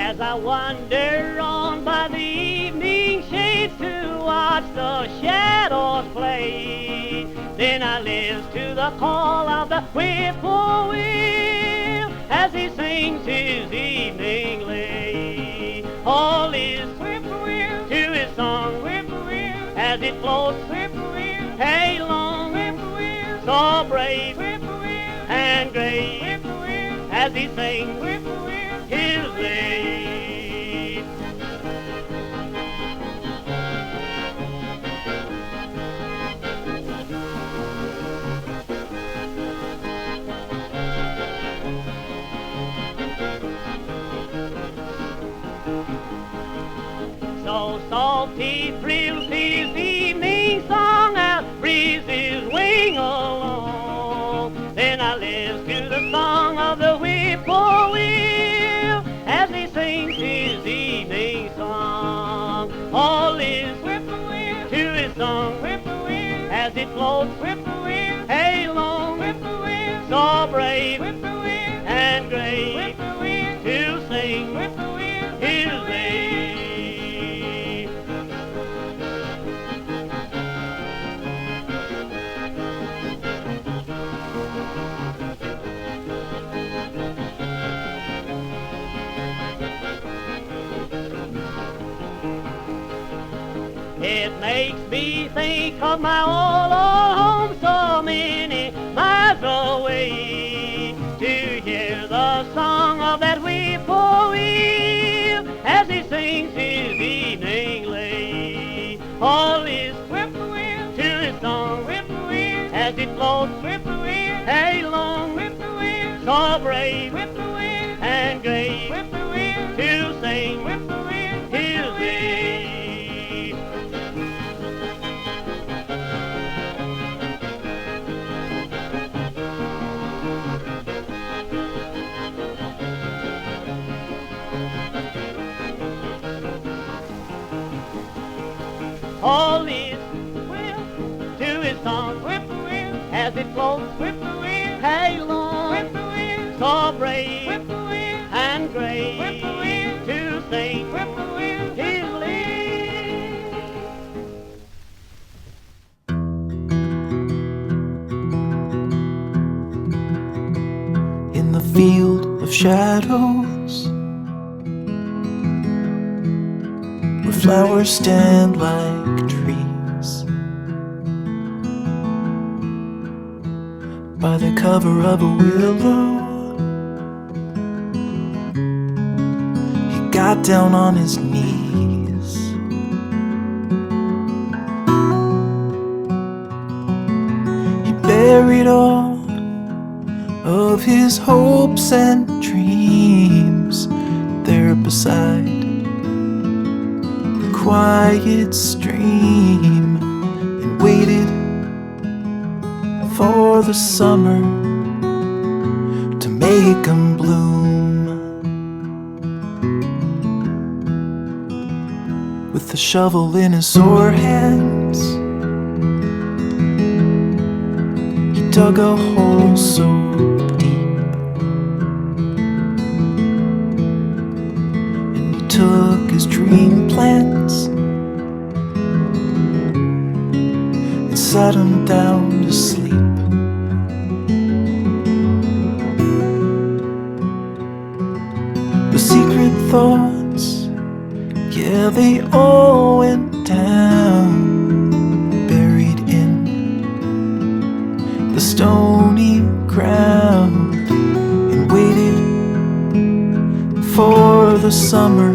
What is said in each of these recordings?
As I wander on by the evening shades to watch the shadows play, then I listen to the call of the whippoorwill as he sings his evening lay. All is whippoorwill to his song, whippoorwill, as it floats, whippoorwill, hey long, whippoorwill, so brave, whippoorwill, and great, whippoorwill, as he sings, whippoorwill, his lay. So salty thrills his evening song out breezes wing along. Then I listen to the song of the whippoorwill as he sings his evening song. All is whippoorwill to his song, whippoorwill, as it floats, whippoorwill, hey long, whippoorwill, so brave, whippoorwill, and great, whippoorwill, to sing, whippoorwill, his lay. It makes me think of my old home so many miles away, to hear the song of that whippoorwill as he sings his evening lay. All is whippoorwill to his song, whippoorwill, as it floats, whippoorwill, hey long, whippoorwill, so brave, whippoorwill, and great, whippoorwill, to sing, whippoorwill, his lay. All is will to his song, whippoorwill, as it floats, whippoorwill, hey long, whippoorwill, so brave, whippoorwill, and great, whippoorwill, to sing, whippoorwill, his lay. In the field of shadows, where flowers stand like trees, by the cover of a willow, he got down on his knees. He buried all of his hopes and dreams there beside the quiet stream, and waited for the summer to make him bloom. With the shovel in his sore hands, he dug a hole so deep, and he took his dream plants and sat him down to sleep. The secret thoughts, yeah, they all went down, buried in the stony ground, and waited for the summer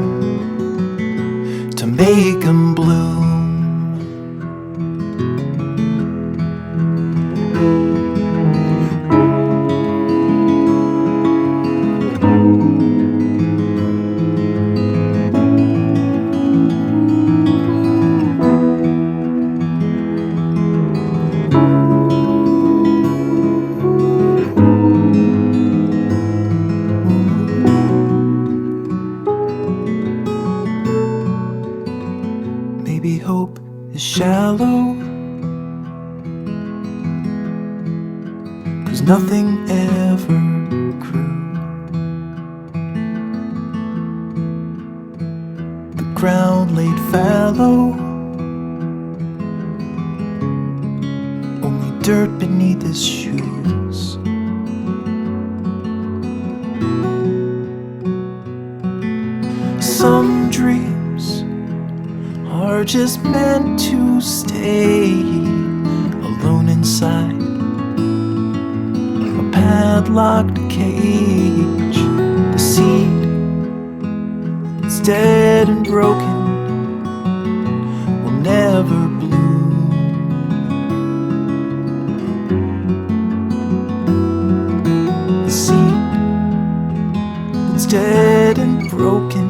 to make 'em bloom. Maybe hope is shallow, 'cause nothing ever grew. ground laid fallow, only dirt beneath his shoes. Some dreams are just meant to stay alone inside a padlocked cage. The seed that's dead and broken will never bloom. The seed that's dead and broken